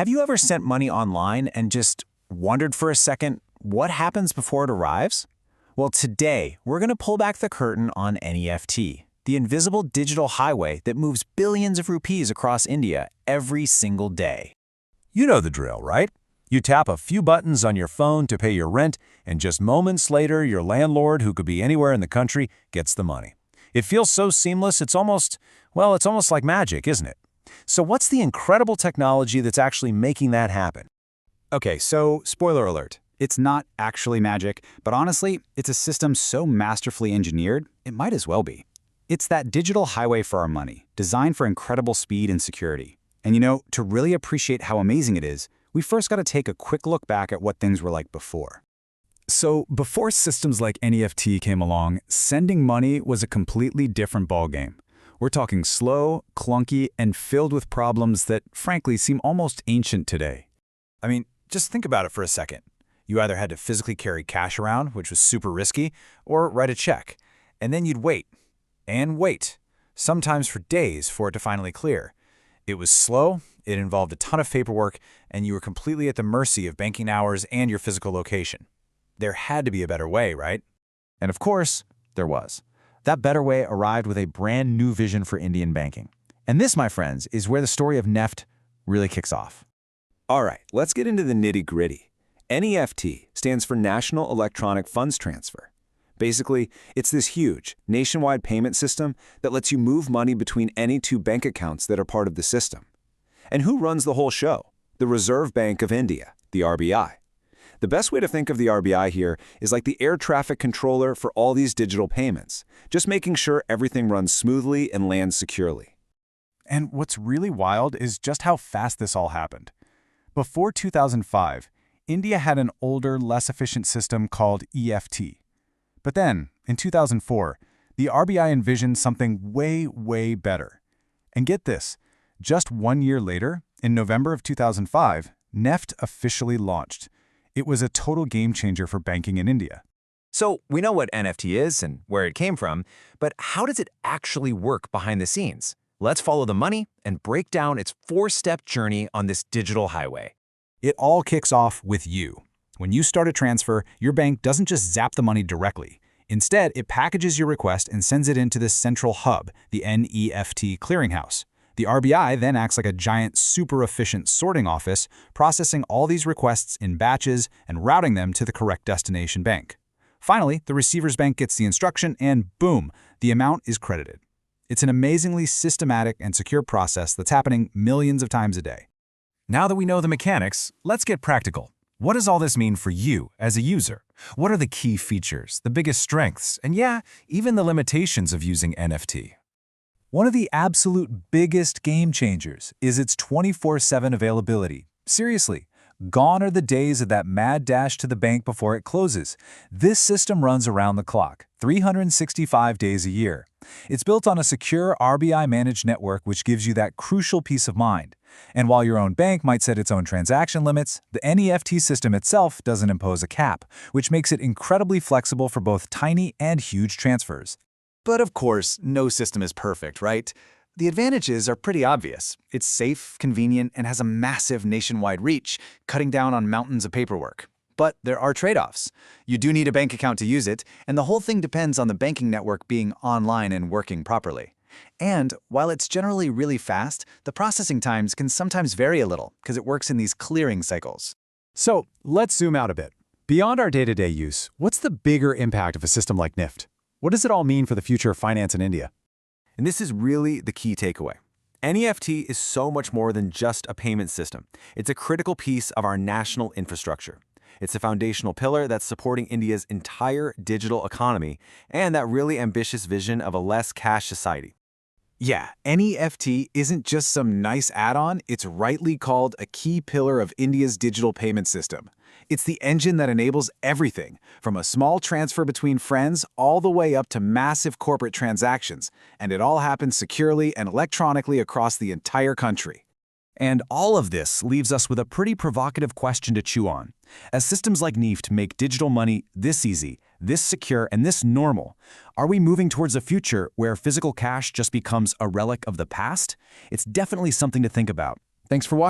Have you ever sent money online and just wondered for a second what happens before it arrives? Well, today we're going to pull back the curtain on NEFT, the invisible digital highway that moves billions of rupees across India every single day. You know the drill, right? You tap a few buttons on your phone to pay your rent, and just moments later, your landlord, who could be anywhere in the country, gets the money. It feels so seamless, it's almost like magic, isn't it? So what's the incredible technology that's actually making that happen? Okay, so spoiler alert. It's not actually magic, but honestly, it's a system so masterfully engineered, it might as well be. It's that digital highway for our money, designed for incredible speed and security. And to really appreciate how amazing it is, we first got to take a quick look back at what things were like before. So before systems like NEFT came along, sending money was a completely different ballgame. We're talking slow, clunky, and filled with problems that, frankly, seem almost ancient today. I mean, just think about it for a second. You either had to physically carry cash around, which was super risky, or write a check. And then you'd wait, and wait, sometimes for days for it to finally clear. It was slow, it involved a ton of paperwork, and you were completely at the mercy of banking hours and your physical location. There had to be a better way, right? And of course, there was. That better way arrived with a brand new vision for Indian banking. And this, my friends, is where the story of NEFT really kicks off. All right, let's get into the nitty-gritty. NEFT stands for National Electronic Funds Transfer. Basically, it's this huge, nationwide payment system that lets you move money between any two bank accounts that are part of the system. And who runs the whole show? The Reserve Bank of India, the RBI. The best way to think of the RBI here is like the air traffic controller for all these digital payments, just making sure everything runs smoothly and lands securely. And what's really wild is just how fast this all happened. Before 2005, India had an older, less efficient system called EFT. But then, in 2004, the RBI envisioned something way, way better. And get this, just 1 year later, in November of 2005, NEFT officially launched. It was a total game changer for banking in India. So we know what NFT is and where it came from, but how does it actually work behind the scenes? Let's follow the money and break down its four-step journey on this digital highway. It all kicks off with you. When you start a transfer, your bank doesn't just zap the money directly. Instead, it packages your request and sends it into this central hub, the NEFT clearinghouse. The RBI then acts like a giant, super efficient sorting office, processing all these requests in batches and routing them to the correct destination bank. Finally, the receiver's bank gets the instruction and boom, the amount is credited. It's an amazingly systematic and secure process that's happening millions of times a day. Now that we know the mechanics, let's get practical. What does all this mean for you as a user? What are the key features, the biggest strengths, and even the limitations of using NFT? One of the absolute biggest game changers is its 24/7 availability. Seriously, gone are the days of that mad dash to the bank before it closes. This system runs around the clock, 365 days a year. It's built on a secure RBI-managed network which gives you that crucial peace of mind. And while your own bank might set its own transaction limits, the NEFT system itself doesn't impose a cap, which makes it incredibly flexible for both tiny and huge transfers. But of course, no system is perfect, right? The advantages are pretty obvious. It's safe, convenient, and has a massive nationwide reach, cutting down on mountains of paperwork. But there are trade-offs. You do need a bank account to use it, and the whole thing depends on the banking network being online and working properly. And while it's generally really fast, the processing times can sometimes vary a little because it works in these clearing cycles. So let's zoom out a bit. Beyond our day-to-day use, what's the bigger impact of a system like NEFT? What does it all mean for the future of finance in India? And this is really the key takeaway. NEFT is so much more than just a payment system. It's a critical piece of our national infrastructure. It's a foundational pillar that's supporting India's entire digital economy and that really ambitious vision of a less cash society. Yeah, NEFT isn't just some nice add-on, it's rightly called a key pillar of India's digital payment system. It's the engine that enables everything, from a small transfer between friends all the way up to massive corporate transactions, and it all happens securely and electronically across the entire country. And all of this leaves us with a pretty provocative question to chew on. As systems like NEFT make digital money this easy, this secure, and this normal, are we moving towards a future where physical cash just becomes a relic of the past? It's definitely something to think about. Thanks for watching.